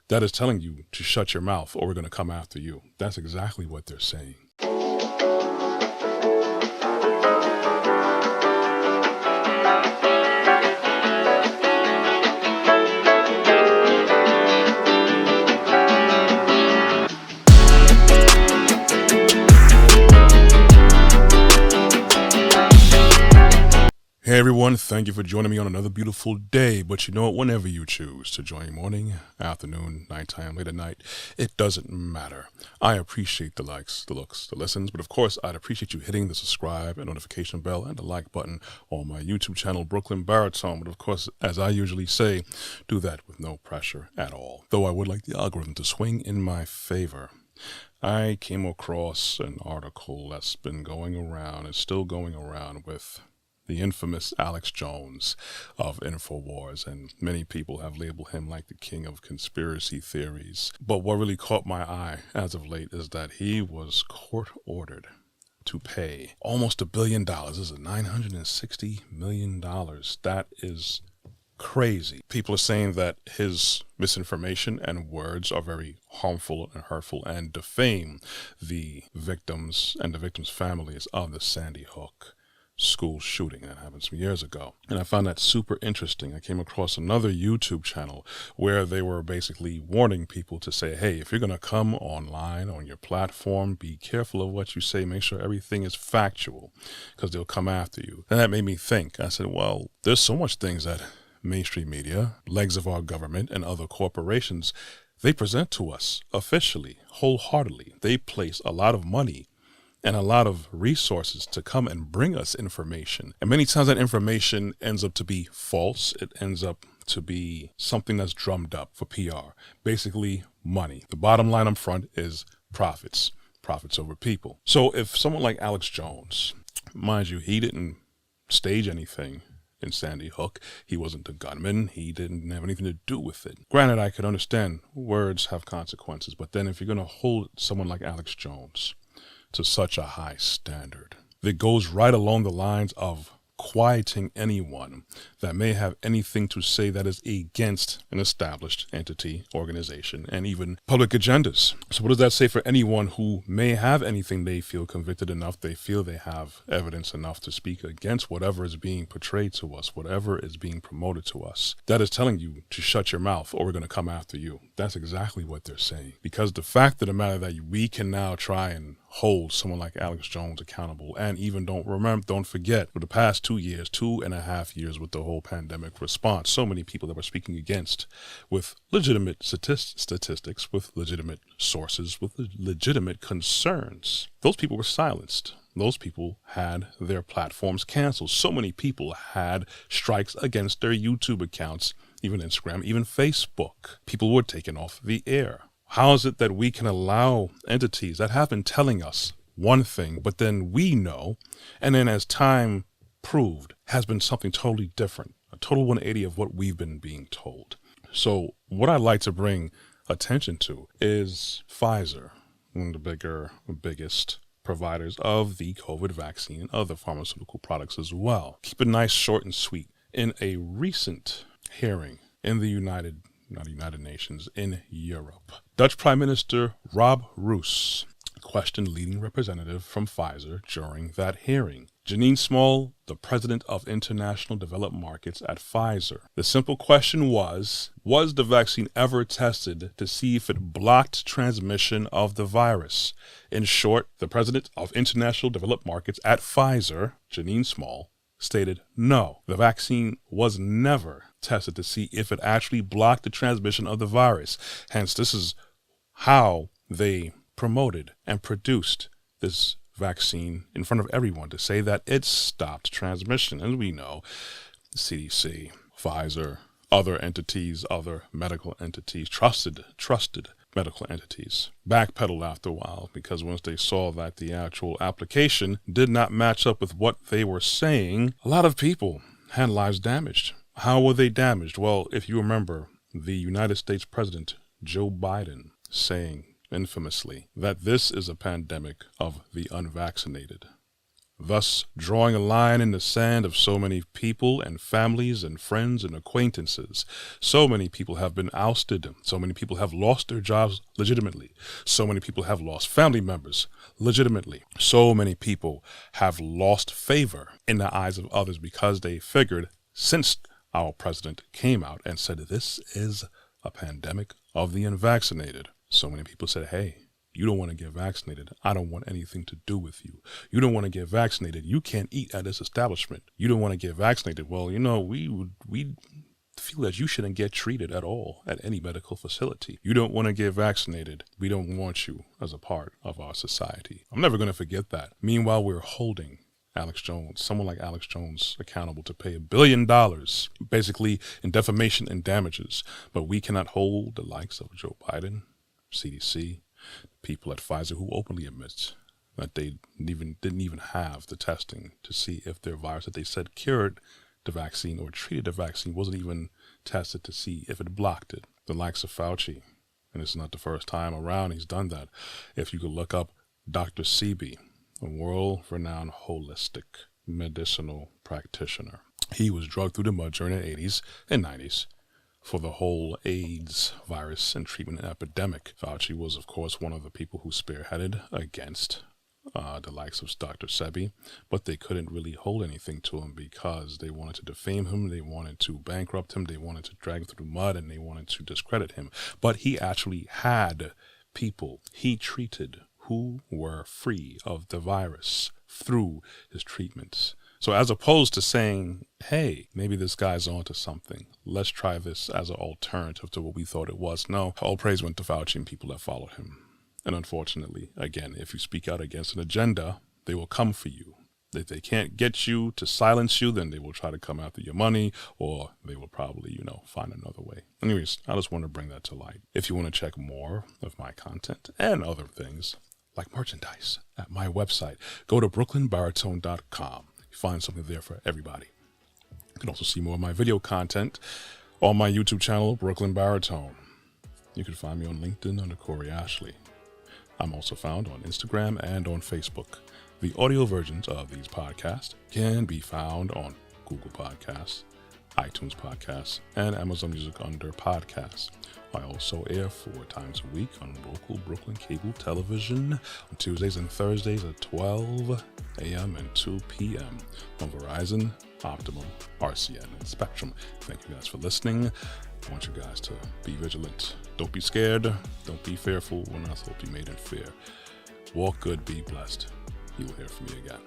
that is telling you to shut your mouth or we're going to come after you. That's exactly what they're saying. Hey everyone, thank you for joining me on another beautiful day. But you know what, whenever you choose to join morning, afternoon, nighttime, late at night, it doesn't matter. I appreciate the likes, the looks, the listens, but of course I'd appreciate you hitting the subscribe and notification bell and the like button on my YouTube channel, Brooklyn Baritone. But of course, as I usually say, do that with no pressure at all. Though I would like the algorithm to swing in my favor. I came across an article that's been going around, is still going around, with the infamous Alex Jones of InfoWars, and many people have labeled him like the king of conspiracy theories. But what really caught my eye as of late is that he was court-ordered to pay almost $1 billion. This is $960 million. That is crazy. People are saying that his misinformation and words are very harmful and hurtful and defame the victims and the victims' families of the Sandy Hook school shooting that happened some years ago. And I found that super interesting. I came across another YouTube channel where they were basically warning people to say, hey, if you're going to come online on your platform, be careful of what you say. Make sure everything is factual, because they'll come after you. And that made me think. I said, well, there's so much things that mainstream media, legs of our government, and other corporations, they present to us officially, wholeheartedly. They place a lot of money and a lot of resources to come and bring us information. And many times that information ends up to be false. It ends up to be something that's drummed up for PR. Basically, money. The bottom line up front is profits. Profits over people. So if someone like Alex Jones, mind you, he didn't stage anything in Sandy Hook. He wasn't a gunman. He didn't have anything to do with it. Granted, I could understand words have consequences, but then if you're going to hold someone like Alex Jones to such a high standard that goes right along the lines of quieting anyone that may have anything to say that is against an established entity, organization, and even public agendas. So what does that say for anyone who may have anything they feel convicted enough, they feel they have evidence enough to speak against whatever is being portrayed to us, whatever is being promoted to us? That is telling you to shut your mouth or we're going to come after you. That's exactly what they're saying. Because the fact of the matter that we can now try and hold someone like Alex Jones accountable, and even don't forget, for the past 2 years, 2.5 years with the whole pandemic response, so many people that were speaking against with legitimate statistics, with legitimate sources, with legitimate concerns, those people were silenced. Those people had their platforms canceled. So many people had strikes against their YouTube accounts, even Instagram, even Facebook. People were taken off the air. How is it that we can allow entities that have been telling us one thing, but then we know, and then as time proved, has been something totally different, a total 180 of what we've been being told? So what I'd like to bring attention to is Pfizer, one of the biggest providers of the COVID vaccine and other pharmaceutical products as well. Keep it nice, short, and sweet. In a recent hearing in the United Nations, in Europe, Dutch Prime Minister Rob Roos questioned leading representative from Pfizer during that hearing. Janine Small, the president of international developed markets at Pfizer. The simple question was the vaccine ever tested to see if it blocked transmission of the virus? In short, the president of international developed markets at Pfizer, Janine Small, stated no, the vaccine was never tested to see if it actually blocked the transmission of the virus. Hence, this is how they promoted and produced this vaccine in front of everyone, to say that it stopped transmission. And we know the CDC, Pfizer, other entities, other medical entities, trusted medical entities, backpedaled after a while, because once they saw that the actual application did not match up with what they were saying, a lot of people had lives damaged. How were they damaged? Well, if you remember the United States President Joe Biden saying infamously that this is a pandemic of the unvaccinated. thus drawing a line in the sand of so many people and families and friends and acquaintances. So many people have been ousted. So many people have lost their jobs legitimately. So many people have lost family members legitimately. So many people have lost favor in the eyes of others because they figured, since our president came out and said this is a pandemic of the unvaccinated, so many people said, hey, you don't want to get vaccinated. I don't want anything to do with you. You don't want to get vaccinated. You can't eat at this establishment. You don't want to get vaccinated. Well, we feel that you shouldn't get treated at all at any medical facility. You don't want to get vaccinated. We don't want you as a part of our society. I'm never going to forget that. Meanwhile, we're holding Alex Jones, someone like Alex Jones, accountable to pay $1 billion, basically in defamation and damages. But we cannot hold the likes of Joe Biden, CDC, people at Pfizer who openly admit that they didn't even have the testing to see if their virus that they said cured the vaccine or treated the vaccine wasn't even tested to see if it blocked it. The likes of Fauci, and it's not the first time around he's done that. If you could look up Dr. Sebi, a world-renowned holistic medicinal practitioner. He was drugged through the mud during the 80s and 90s for the whole AIDS virus and treatment epidemic. Fauci was, of course, one of the people who spearheaded against the likes of Dr. Sebi, but they couldn't really hold anything to him because they wanted to defame him, they wanted to bankrupt him, they wanted to drag him through the mud, and they wanted to discredit him. But he actually had people he treated who were free of the virus through his treatments. So as opposed to saying, hey, maybe this guy's onto something, let's try this as an alternative to what we thought it was. No, all praise went to Fauci and people that followed him. And unfortunately, again, if you speak out against an agenda, they will come for you. If they can't get you to silence you, then they will try to come after your money, or they will probably, find another way. Anyways, I just want to bring that to light. If you want to check more of my content and other things, like merchandise, at my website, go to brooklynbaritone.com. You find something there for everybody. You can also see more of my video content on my YouTube channel, Brooklyn Baritone. You can find me on LinkedIn under Corey Ashley. I'm also found on Instagram and on Facebook. The audio versions of these podcasts can be found on Google Podcasts, iTunes Podcasts, and Amazon Music under Podcasts. I also air 4 times a week on local Brooklyn cable television on Tuesdays and Thursdays at 12 a.m. and 2 p.m. on Verizon, Optimum, RCN, and Spectrum. Thank you guys for listening. I want you guys to be vigilant. Don't be scared. Don't be fearful. We're not supposed to be made in fear. Walk good, be blessed. You will hear from me again.